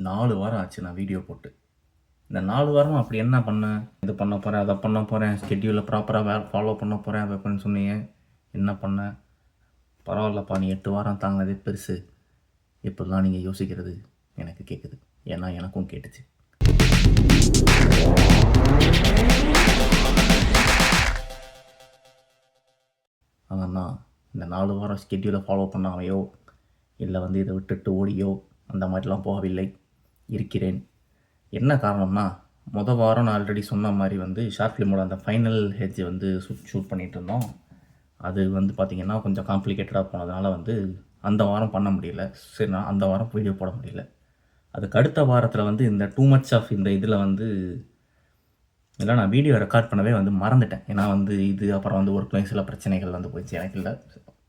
4 வாரம் ஆச்சு நான் வீடியோ போட்டு. இந்த 4 வாரமா அப்படி என்ன பண்ணேன்? இது பண்ண போறேன், அத பண்ண போறேன், ஸ்கெட்யூல ப்ராப்பரா ஃபாலோ பண்ண போறேன், அது பண்ண சொன்னீங்க. என்ன பண்ணேன்? பரவாயில்லப்பா, நீ 8 வாரம் தாங்கினதே பெருசு. இப்படிலாம் நீங்க யோசிக்கிறது எனக்கு கேட்குது. ஏன்னா எனக்கும் கேட்டுச்சு. ஆனா இந்த 4 வாரம் ஸ்கெட்யூலை ஃபாலோ பண்ணாமையோ, இல்லை இதை விட்டுட்டு ஓடியோ அந்த மாதிரிலாம் போகவில்லை. இருக்கிறேன். என்ன காரணம்னா, வாரம் நான் ஆல்ரெடி சொன்ன மாதிரி ஷார்ட் ஃபிலிமோட அந்த ஃபைனல் ஹெட்ஜ் ஷூட் பண்ணிகிட்டு இருந்தோம். அது பார்த்திங்கன்னா கொஞ்சம் காம்ப்ளிகேட்டடாக போனதுனால அந்த வாரம் பண்ண முடியல. சரி, நான் அந்த வாரம் வீடியோ போட முடியல. அதுக்கு அடுத்த வாரத்தில் இந்த டூ மச் ஆஃப் இந்த இதில் இல்லை, நான் வீடியோ ரெக்கார்ட் பண்ணவே மறந்துட்டேன். ஏன்னா இது அப்புறம் ஒர்க்லையும் சில பிரச்சனைகள் போயிடுச்சு. எனக்கு இல்லை,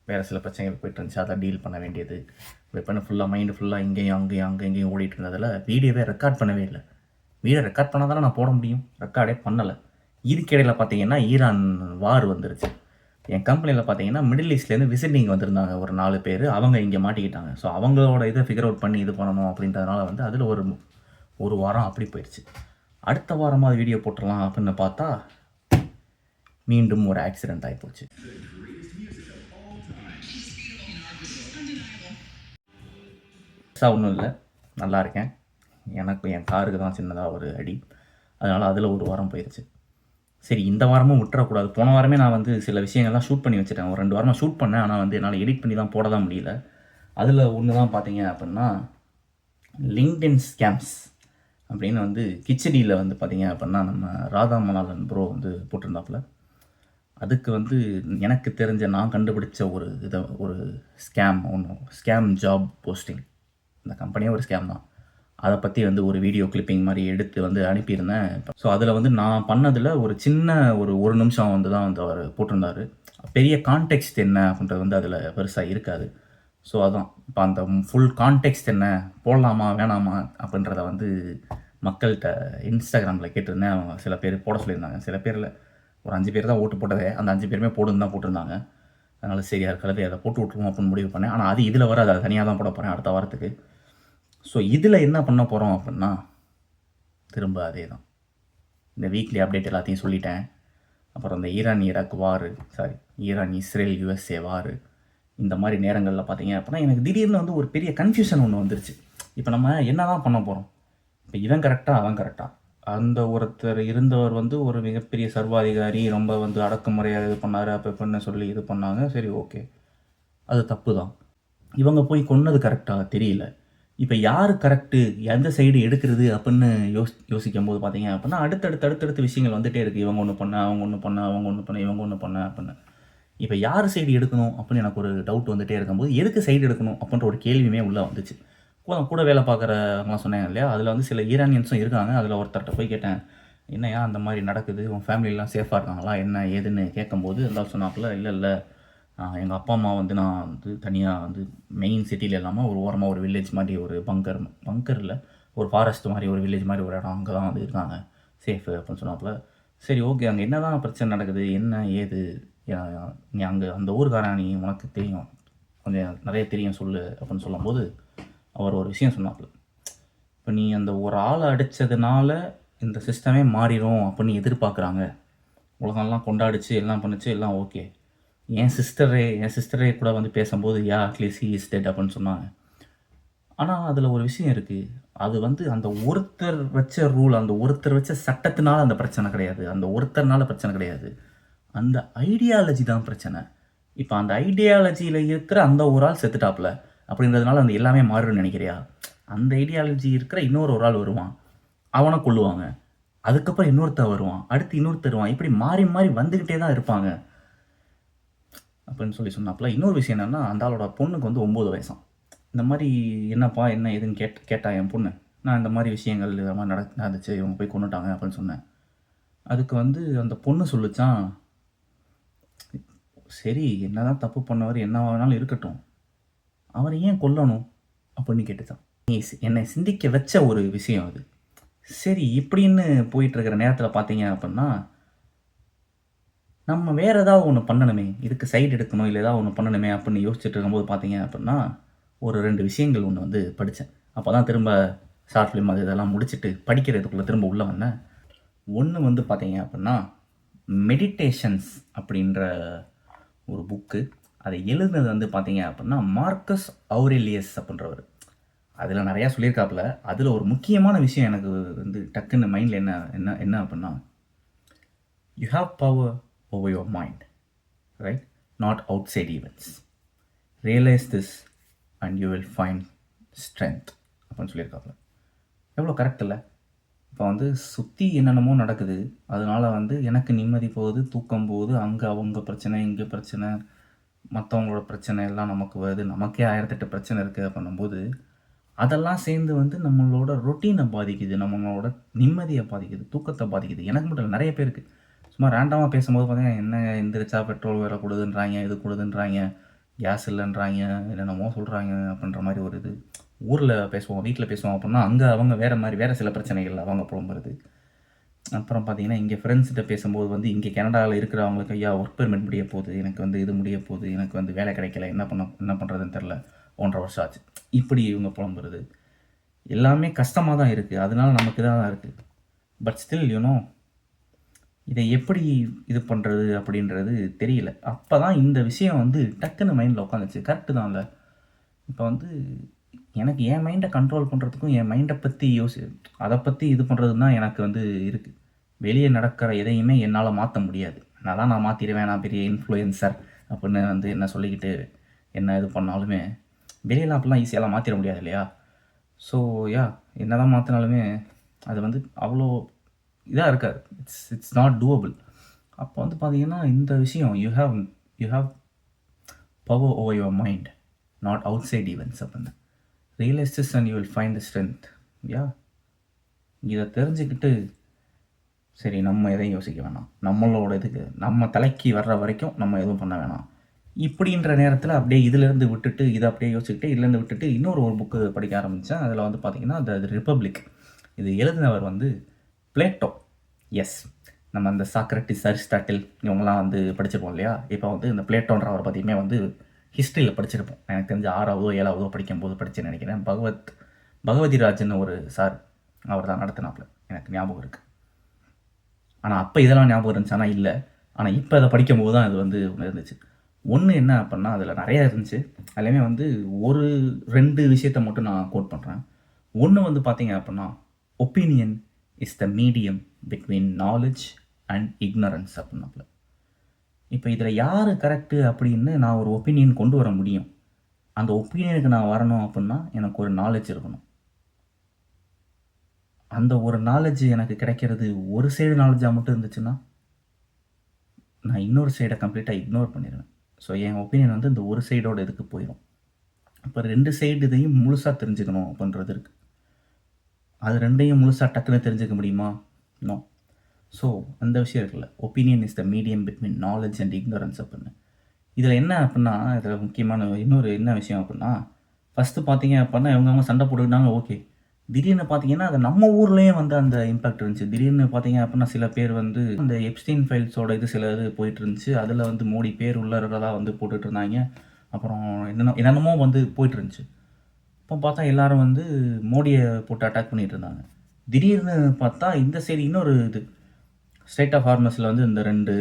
வேறு சில பிரச்சனைகள் போயிட்டு இருந்துச்சு. அதை டீல் பண்ண வேண்டியது. இப்போ ஃபுல்லாக மைண்டு ஃபுல்லாக இங்கேயும் அங்கேயும் ஓடிட்டு இருந்ததில் வீடியோவே ரெக்கார்ட் பண்ணவே இல்லை. வீடியோ ரெக்கார்ட் பண்ணால் தானே நான் போட முடியும். ரெக்கார்டே பண்ணலை. இதுக்கிடையில் பார்த்தீங்கன்னா ஈரான் வார் வந்துருச்சு. என் கம்பெனியில் பார்த்தீங்கன்னா மிடில் ஈஸ்ட்லேருந்து விசிட்டிங் வந்திருந்தாங்க ஒரு 4 பேர். அவங்க இங்கே மாட்டிக்கிட்டாங்க. ஸோ அவங்களோட இதை ஃபிகர் அவுட் பண்ணி இது பண்ணணும் அப்படின்றதுனால அதில் ஒரு வாரம் அப்படி போயிடுச்சு. அடுத்த வாரமாக வீடியோ போட்டுடலாம் அப்படின்னு பார்த்தா மீண்டும் ஒரு ஆக்சிடெண்ட் ஆகிப்போச்சு. ஒன்றும் இல்லை, நல்லா இருக்கேன். எனக்கு என் காருக்கு தான் சின்னதாக ஒரு அடி. அதனால் அதில் ஒரு வாரம் போயிடுச்சு. சரி, இந்த வாரமும் விட்டுறக்கூடாது. போன வாரமே நான் சில விஷயங்கள்லாம் ஷூட் பண்ணி வச்சுட்டேன். ஒரு 2 வாரமாக ஷூட் பண்ணேன். ஆனால் என்னால் எடிட் பண்ணி தான் போட தான் முடியல. அதில் ஒன்று தான் பார்த்தீங்க அப்படின்னா, லிங்க்டின் ஸ்கேம்ஸ் அப்படின்னு கிச்சடியில் பார்த்தீங்க அப்படின்னா நம்ம ராதா மணாலன் ப்ரோ போட்டிருந்தாப்புல. அதுக்கு எனக்கு தெரிஞ்ச நான் கண்டுபிடிச்ச ஒரு ஸ்கேம் ஜாப் போஸ்டிங். இந்த கம்பெனியே ஒரு ஸ்கேம் தான். அதை பற்றி ஒரு வீடியோ கிளிப்பிங் மாதிரி எடுத்து அனுப்பியிருந்தேன். ஸோ அதில் நான் பண்ணதில் ஒரு சின்ன ஒரு நிமிஷம் தான் அவர் போட்டிருந்தார். பெரிய கான்டெக்ஸ்ட் என்ன அப்படின்றது அதில் பெருசாக இருக்காது. ஸோ அதான் இப்போ அந்த ஃபுல் கான்டெக்ஸ்ட் என்ன, போடலாமா வேணாமா அப்படின்றத மக்கள்கிட்ட இன்ஸ்டாகிராமில் கேட்டிருந்தேன். அவங்க சில பேர் போட சொல்லியிருந்தாங்க. சில பேரில் ஒரு 5 பேர் தான் ஓட்டு போட்டதே. அந்த 5 பேருமே போடுன்னு தான் போட்டிருந்தாங்க. அதனால் சரி, கலவை அதை போட்டு விட்ருவோம் அப்படின்னு முடிவு பண்ணேன். ஆனால் அது இதில் வராது, அதை தனியாக தான் போட போகிறேன் அடுத்த வாரத்துக்கு. ஸோ இதில் என்ன பண்ண போகிறோம் அப்படின்னா, திரும்ப அதே தான். இந்த வீக்லி அப்டேட் எல்லாத்தையும் சொல்லிட்டேன். அப்புறம் இந்த ஈரான் இஸ்ரேல் யுஎஸ்ஏ வார், இந்த மாதிரி நேரங்களில் பார்த்தீங்க அப்படின்னா எனக்கு திடீர்னு ஒரு பெரிய கன்ஃபியூஷன் ஒன்று வந்துருச்சு. இப்போ நம்ம என்ன தான் பண்ண போகிறோம்? இப்போ இவன் கரெக்டாக, அவன் கரெக்டாக? அந்த ஒருத்தர் இருந்தவர் ஒரு மிகப்பெரிய சர்வாதிகாரி, ரொம்ப அடக்குமுறையாக இது பண்ணார், அப்போ பண்ண சொல்லி இது பண்ணாங்க. சரி, ஓகே, அது தப்பு தான். இவங்க போய் கொன்னது கரெக்டாக தெரியல. இப்போ யார் கரெக்டு, எந்த சைடு எடுக்கிறது அப்படின்னு யோசிக்கும் போது பார்த்தீங்க அப்படின்னா அடுத்தடுத்து விஷயங்கள் வந்துகிட்டே இருக்குது. இவங்க ஒன்று பண்ண, அவங்க ஒன்று பண்ண, அவங்க ஒன்று பண்ண, இவங்க ஒன்று பண்ண அப்படின்னு. இப்போ யார் சைடு எடுக்கணும் அப்படின்னு எனக்கு ஒரு டவுட் வந்துகிட்டே இருக்கும்போது, எதுக்கு சைடு எடுக்கணும் அப்படின்ற ஒரு கேள்வியுமே உள்ளே வந்துச்சு. கூட வேலை பார்க்குறவங்களாம் சொன்னாங்க இல்லையா, அதில் சில ஈரானியன்ஸும் இருக்காங்க. அதில் ஒருத்தர்கிட்ட போய் கேட்டேன், என்னையா அந்த மாதிரி நடக்குது, உன் ஃபேமிலியெலாம் சேஃபாக இருக்காங்களா என்ன ஏதுன்னு கேட்கும்போது இருந்தாலும் சொன்னாப்புல, இல்லை எங்கள் அப்பா அம்மா நான் தனியாக மெயின் சிட்டியில் இல்லாமல் ஒரு ஓரமாக ஒரு வில்லேஜ் மாதிரி ஒரு பங்கர் இல்லை, ஒரு ஃபாரஸ்ட் மாதிரி ஒரு வில்லேஜ் மாதிரி ஒரு இடம், அங்கே தான் இருக்காங்க, சேஃபு அப்படின்னு சொன்னாப்புல. சரி, ஓகே, அங்கே என்ன தான் பிரச்சனை நடக்குது, என்ன ஏது, நீ அங்கே அந்த ஊருக்காரன், நீ உனக்கு தெரியும், கொஞ்சம் நிறைய தெரியும் சொல்லு அப்படின்னு சொல்லும்போது அவர் ஒரு விஷயம் சொன்னாப்புல. இப்போ நீ அந்த ஒரு ஆளை அடித்ததுனால இந்த சிஸ்டமே மாறிடும் அப்படின்னு எதிர்பார்க்குறாங்க. உலகம்லாம் கொண்டாடிச்சு, எல்லாம் பண்ணிச்சு, எல்லாம் ஓகே. என் சிஸ்டரே கூட பேசும்போது அட்லீஸ்ட் ஹி இஸ் டெட் அப்படின்னு சொன்னாங்க. ஆனால் அதில் ஒரு விஷயம் இருக்குது. அது அந்த ஒருத்தர் வச்ச ரூல், அந்த ஒருத்தர் வச்ச சட்டத்தினால அந்த பிரச்சனை கிடையாது, அந்த ஒருத்தர்னால பிரச்சனை கிடையாது, அந்த ஐடியாலஜி தான் பிரச்சனை. இப்போ அந்த ஐடியாலஜியில் இருக்கிற அந்த ஒரு ஆள் செத்துட்டாப்புல அப்படின்றதுனால அந்த எல்லாமே மாறுன்னு நினைக்கிறியா? அந்த ஐடியாலஜி இருக்கிற ஒரு ஆள் வருவான், அவனை கொல்லுவாங்க, அதுக்கப்புறம் இன்னொருத்தர் வருவான், அடுத்து இன்னொருத்தர் வருவான், இப்படி மாறி மாறி வந்துக்கிட்டே தான் இருப்பாங்க அப்படின்னு சொல்லி சொன்னாப்புல. இன்னொரு விஷயம் என்னென்னா, அந்த ஆளோட பொண்ணுக்கு 9 வயசாம். இந்த மாதிரி என்னப்பா என்ன ஏதுன்னு கேட்டா என் பொண்ணு, நான் இந்த மாதிரி விஷயங்கள் இது மாதிரி நடந்துச்சு, இவங்க போய் கொண்டுட்டாங்க அப்படின்னு சொன்னேன். அதுக்கு அந்த பொண்ணு சொல்லிச்சான், சரி, என்னதான் தப்பு பண்ணவர் என்ன வேணாலும் இருக்கட்டும், அவரை ஏன் கொல்லணும் அப்படின்னு கேட்டுதான். என்னை சிந்திக்க வச்ச ஒரு விஷயம் அது. சரி, இப்படின்னு போயிட்டுருக்கிற நேரத்தில் பார்த்தீங்க அப்படின்னா, நம்ம வேறு ஏதாவது ஒன்று பண்ணணுமே, இதுக்கு சைடு எடுக்கணும், இல்லை ஏதாவது ஒன்று பண்ணணுமே அப்படின்னு யோசிச்சுட்டு இருக்கும்போது பார்த்தீங்க அப்படின்னா, ஒரு 2 விஷயங்கள் ஒன்று படித்தேன். அப்போ தான் திரும்ப ஷார்ட் ஃபிலிம் அது இதெல்லாம் முடிச்சுட்டு படிக்கிறதுக்குள்ளே திரும்ப உள்ளே வந்தேன். ஒன்று வந்து பார்த்தீங்க அப்படின்னா மெடிடேஷன்ஸ் அப்படின்ற ஒரு புக்கு. அதை எழுதுனது வந்து பார்த்தீங்க அப்படின்னா மார்க்கஸ் அவுரேலியஸ் அப்படின்றவர். அதில் நிறையா சொல்லியிருக்காப்புல. அதில் ஒரு முக்கியமான விஷயம் எனக்கு வந்து டக்குன்னு மைண்டில் என்ன என்ன என்ன அப்படின்னா, you have power over your mind, right, not outside events. Realise this and you will find strength அப்படின்னு சொல்லியிருக்காப்புல. எவ்வளோ கரெக்ட் இல்லை? இப்போ வந்து சுற்றி என்னென்னமோ நடக்குது, அதனால் வந்து எனக்கு நிம்மதி போகுது, தூக்கம் போகுது, அங்கே அவங்க பிரச்சனை, இங்கே பிரச்சனை, மற்றவங்களோட பிரச்சனை எல்லாம் நமக்கு வருது, நமக்கே 1008 பிரச்சனை இருக்குது பண்ணும்போது அதெல்லாம் சேர்ந்து வந்து நம்மளோட ரொட்டீனை பாதிக்குது, நம்மளோட நிம்மதியை பாதிக்குது, தூக்கத்தை பாதிக்குது. எனக்கு மட்டும் இல்லை, நிறைய பேருக்கு. சும்மா ரேண்டமாக பேசும்போது பார்த்தீங்கன்னா என்ன எந்திரிச்சா பெட்ரோல் வேலை கொடுதுன்றாங்க, இது கொடுதுன்றாங்க, கேஸ் இல்லைன்றாங்க, என்னென்னமோ சொல்கிறாங்க அப்படின்ற மாதிரி ஒரு இது. ஊரில் பேசுவோம், வீட்டில் பேசுவோம் அப்படின்னா அங்கே அவங்க வேறு மாதிரி வேறு சில பிரச்சனைகள் அவங்க புலம்புறது. அப்புறம் பார்த்தீங்கன்னா இங்கே ஃப்ரெண்ட்ஸ்கிட்ட பேசும்போது வந்து இங்கே கனடாவில் இருக்கிறவங்களுக்கு ஐயா ஒர்க் பெர்மிட் முடிய போகுது, எனக்கு வந்து இது முடிய போகுது, எனக்கு வந்து வேலை கிடைக்கல, என்ன பண்ணுறதுன்னு தெரில, 1.5 வருஷம் ஆச்சு, இப்படி இவங்க புலம்புறது எல்லாமே கஷ்டமாக தான் இருக்குது. அதனால நமக்கு தான் இருக்குது. பட் ஸ்டில் யூனோ இதை எப்படி இது பண்ணுறது அப்படின்றது தெரியல. அப்போ தான் இந்த விஷயம் வந்து டக்குன்னு மைண்டில் உட்காந்துச்சு. கரெக்டு தான். இல்லை இப்போ வந்து எனக்கு என் மைண்டை கண்ட்ரோல் பண்ணுறதுக்கும் என் மைண்டை பற்றி அதை பற்றி இது பண்ணுறது தான் எனக்கு வந்து இருக்குது. வெளியே நடக்கிற எதையுமே என்னால் மாற்ற முடியாது. நான் மாற்றிடுவேன், நான் பெரிய இன்ஃப்ளூயன்சர் அப்படின்னு வந்து என்ன சொல்லிக்கிட்டு என்ன இது பண்ணாலுமே வெளியெல்லாம் அப்படிலாம் ஈஸியாலாம் மாற்றிட முடியாது இல்லையா? ஸோ என்ன தான் மாற்றினாலுமே அது வந்து அவ்வளோ இதாக இருக்காது. It's not doable. அப்போ வந்து பார்த்தீங்கன்னா இந்த விஷயம் you have power over your mind, not outside events அப்படின்னு. Realise this and you will find the strength. இதை தெரிஞ்சுக்கிட்டு சரி நம்ம எதையும் யோசிக்க வேணாம், நம்மளோட இதுக்கு நம்ம தலைக்கு வர்ற வரைக்கும் நம்ம எதுவும் பண்ண வேணாம். இப்படின்ற நேரத்தில் அப்படியே இதிலேருந்து விட்டுட்டு இதை அப்படியே யோசிச்சுக்கிட்டு இதுலேருந்து விட்டுட்டு இன்னொரு புக்கு படிக்க ஆரம்பித்தேன். அதில் வந்து பார்த்திங்கன்னா த ரிப்பப்ளிக். இது எழுதினவர் வந்து பிளேட்டோ. எஸ், நம்ம அந்த சாக்ரட்டிஸ், அரிஸ்டாட்டில் இவங்கெல்லாம் வந்து படிச்சிருப்போம் இல்லையா? இப்போ வந்து இந்த பிளேட்டோன்றவரை பற்றியுமே வந்து ஹிஸ்ட்ரியில் படிச்சிருப்போம். எனக்கு தெரிஞ்ச 6ஆவதோ 7ஆவதோ படிக்கும்போது படித்தேன்னு நினைக்கிறேன். பகவதிராஜன் ஒரு சார் அவர் தான் நடத்தினாப்புல, எனக்கு ஞாபகம் இருக்குது. ஆனால் அப்போ இதெல்லாம் ஞாபகம் இருந்துச்சு, ஆனால் இல்லை. ஆனால் இப்போ அதை படிக்கும்போது தான் அது வந்து ஒன்று இருந்துச்சு. ஒன்று என்ன அப்படின்னா அதில் நிறையா இருந்துச்சு. அதுலேயுமே வந்து 1-2 விஷயத்தை மட்டும் நான் கோட் பண்ணுறேன். ஒன்று வந்து பார்த்தீங்க அப்படின்னா opinion is the medium between knowledge and ignorance அப்படின்னாப்புல. இப்போ இதில் யார் கரெக்டு அப்படின்னு நான் ஒரு ஒப்பீனியன் கொண்டு வர முடியும். அந்த ஒப்பீனியனுக்கு நான் வரணும் அப்படின்னா எனக்கு ஒரு நாலேஜ் இருக்கணும். அந்த ஒரு நாலேஜ் எனக்கு கிடைக்கிறது ஒரு சைடு நாலேஜாக மட்டும் இருந்துச்சுன்னா நான் இன்னொரு சைடை கம்ப்ளீட்டாக இக்னோர் பண்ணிடுவேன். ஸோ என் ஒப்பீனியன் வந்து இந்த ஒரு சைடோட இதுக்கு போயிடும். இப்போ 2 சைடு இதையும் முழுசாக தெரிஞ்சுக்கணும் அப்படின்றது இருக்குது. அது 2ஐயும் முழுசாக டக்குன்னு தெரிஞ்சுக்க முடியுமா? நோ. ஸோ அந்த விஷயம் இருக்குல்ல, opinion is the medium between knowledge and ignorance அப்படின்னு. இதில் என்ன அப்படின்னா இதில் முக்கியமான இன்னொரு என்ன விஷயம் அப்படின்னா, ஃபஸ்ட்டு பார்த்தீங்க அப்படின்னா இவங்க சண்டை போட்டுக்கிட்டாங்க, ஓகே. திடீர்னு பார்த்தீங்கன்னா அது நம்ம ஊர்லேயும் வந்து அந்த இம்பேக்ட் இருந்துச்சு. திடீர்னு பார்த்தீங்க அப்படின்னா சில பேர் வந்து அந்த எப்ஸ்டீன் ஃபைல்ஸோட சில இது போயிட்டு இருந்துச்சு. அதில் வந்து மோடி பேர் உள்ள இருக்கிறதா வந்து போட்டுட்டு இருந்தாங்க. அப்புறம் என்னென்னமோ வந்து போயிட்டு இருந்துச்சு. இப்போ பார்த்தா எல்லாரும் வந்து மோடியை போட்டு அட்டாக் பண்ணிட்டு இருந்தாங்க. திடீர்னு பார்த்தா இந்த சைடு இன்னொரு இது ஸ்டேட் ஆஃப் ஹார்மஸில் வந்து இந்த 2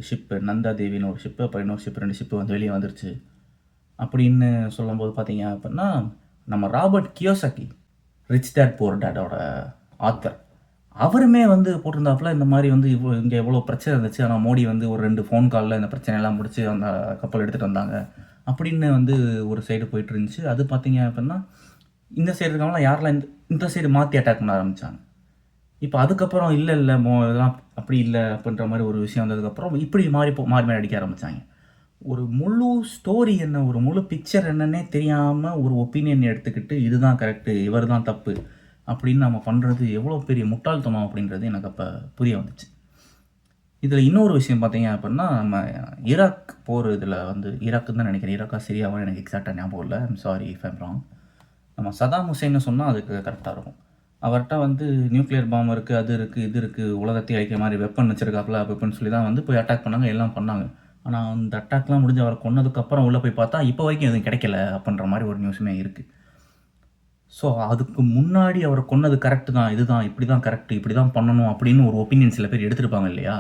ஷிப்பு, நந்தா தேவின்னு ஒரு ஷிப்பு, அப்புறம் இன்னொரு ஷிப்பு, 2 ஷிப்பு வந்து வெளியே வந்துருச்சு அப்படின்னு சொல்லும்போது பார்த்தீங்க அப்படின்னா நம்ம Robert Kiyosaki, rich dad poor டேடோட ஆத்தர், அவருமே வந்து போட்டிருந்தாப்புல இந்த மாதிரி வந்து இங்கே எவ்வளோ பிரச்சனை இருந்துச்சு, ஆனால் மோடி வந்து ஒரு 2 ஃபோன் காலில் இந்த பிரச்சனையெல்லாம் முடிச்சு அந்த கப்பல் எடுத்துகிட்டு வந்தாங்க அப்படின்னு வந்து ஒரு சைடு போயிட்டு இருந்துச்சு. அது பார்த்தீங்க அப்படின்னா இந்த சைடு இருக்கவங்களாம் யாரெல்லாம் இந்த சைடு மாற்றி அட்டாக் பண்ண ஆரம்பித்தாங்க. இப்போ அதுக்கப்புறம் இல்லை இதெல்லாம் அப்படி இல்லை அப்படின்ற மாதிரி ஒரு விஷயம் வந்ததுக்கப்புறம் இப்படி மாறி அடிக்க ஆரம்பித்தாங்க. ஒரு முழு ஸ்டோரி என்ன, ஒரு முழு பிக்சர் என்னன்னே தெரியாமல் ஒரு ஒப்பீனியன் எடுத்துக்கிட்டு இதுதான் கரெக்டு, இவர் தான் தப்பு அப்படின்னு நம்ம பண்ணுறது எவ்வளோ பெரிய முட்டாள்தனம் அப்படின்றது எனக்கு அப்போ புரிய வந்துச்சு. இதில் இன்னொரு விஷயம் பார்த்தீங்க அப்படின்னா நம்ம ஈராக் போர், இதில் வந்து ஈராக்குன்னு தான் நினைக்கிறேன், ஈராக்கா சிரியாவும் எனக்கு எக்ஸாக்டாக ஞாபகம் இல்லை, I'm sorry if I'm wrong. நம்ம சதாம் ஹுசைன்னு சொன்னால் அதுக்கு கரெக்டாக இருக்கும். அவர்கிட்ட வந்து நியூக்ளியர் பாம் இருக்குது, அது இருக்குது, இது இருக்குது, உலகத்தை அழிக்கிற மாதிரி வெப்பன் வச்சுருக்காப்புல வெப்பன் சொல்லி தான் வந்து போய் அட்டாக் பண்ணாங்க, எல்லாம் பண்ணாங்க. ஆனால் அந்த அட்டாக்லாம் முடிஞ்சு அவரை கொன்னதுக்கப்புறம் உள்ளே போய் பார்த்தா இப்போ வரைக்கும் எதுவும் கிடைக்கல அப்படின்ற மாதிரி ஒரு நியூஸுமே இருக்குது. ஸோ அதுக்கு முன்னாடி அவர கொன்னது கரெக்ட்டு தான். இதுதான் இப்படி தான் கரெக்ட்டு. இப்படி தான் பண்ணணும் அப்படின்னு ஒரு ஒப்பீனியன் சில பேர் எடுத்திருப்பாங்க இல்லையா?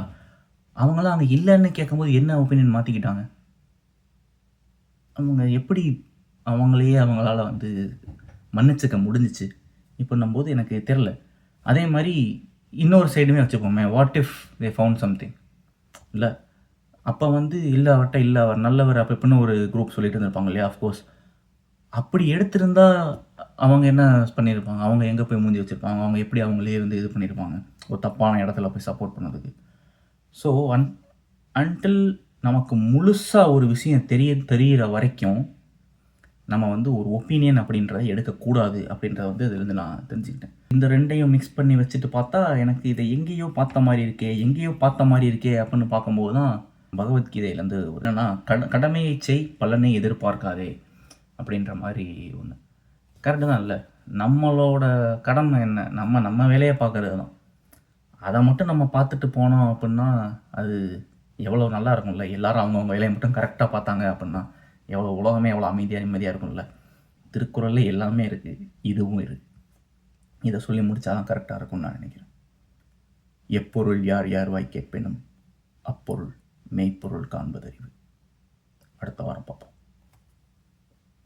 அவங்கலாம் அங்க இல்லன்னு கேட்கும்போது என்ன ஒப்பீனியன் மாத்திக்கிட்டாங்க? அவங்க எப்படி அவங்களையே அவங்களால வந்து மன்னிச்சுக்க முடிஞ்சுச்சு? இப்பன்னும்போது எனக்கு தெரியல. அதே மாரி இன்னொரு சைடுமே வச்சுப்போமே. What if they found something இல்ல. அப்ப வந்து இல்ல அவர்ட்ட இல்ல அவர் நல்லவர் அப்ப இப்படின்னு ஒரு குரூப் சொல்லிட்டு இருந்திருப்பாங்க இல்லையா? ஆஃப்கோர்ஸ். அப்படி எடுத்திருந்தா அவங்க என்ன பண்ணியிருப்பாங்க? அவங்க எங்க போய் மூஞ்சி வச்சிருப்பாங்க? அவங்க எப்படி அவங்களே வந்து இது பண்ணியிருப்பாங்க? ஒரு தப்பான இடத்துல போய் சப்போர்ட் பண்ணதுக்கு. ஸோ அன்டில் நமக்கு முழுசா ஒரு விஷயம் தெரியிற வரைக்கும், நம்ம வந்து ஒரு ஒப்பீனியன் அப்படின்றத எடுக்கக்கூடாது அப்படின்றத வந்து இதுலருந்து நான் தெரிஞ்சுக்கிட்டேன். இந்த 2யும் மிக்ஸ் பண்ணி வச்சுட்டு பார்த்தா, எனக்கு இத எங்கேயோ பார்த்த மாரி இருக்கே, எங்கேயோ பார்த்த மாரி இருக்கே அப்படின்னு பார்க்கும்போது தான் பகவத்கீதையிலேருந்து என்னன்னா, கடமையைச் செய் பலனை எதிர்பார்க்காதே அப்படின்ற மாரி ஒண்ணு. கரெக்ட்டு தான் இல்ல. நம்மளோட கடமை என்ன? நம்ம நம்ம வேலைய பார்க்கறது தான். அத மட்டும் நம்ம பார்த்துட்டு போனோம் அப்புட்ன்னா, அது எவ்வளோ நல்லா இருக்கும்ல. எல்லாரும் அவங்கவங்க வேலைய மட்டும் கரெக்ட்டா பார்த்தாங்க அப்புட்ன்னா, எவ்வளோ உலகமே எவ்வளோ அமைதியா, நிம்மதியா இருக்கும்ல. திருக்குறள்ல எல்லாமே இருக்கு. இதுவும் இருக்கு. இத சொல்லி முடிச்சா தான் கரெக்ட்டா இருக்கும்னு நான் நினைக்கிறேன். எப்பொருள் யார் யார்வாய் கேட்பினும், அப்பொருள் மெய்ப்பொருள் காண்பதறிவு. அடுத்த வாரம் பார்ப்போம்.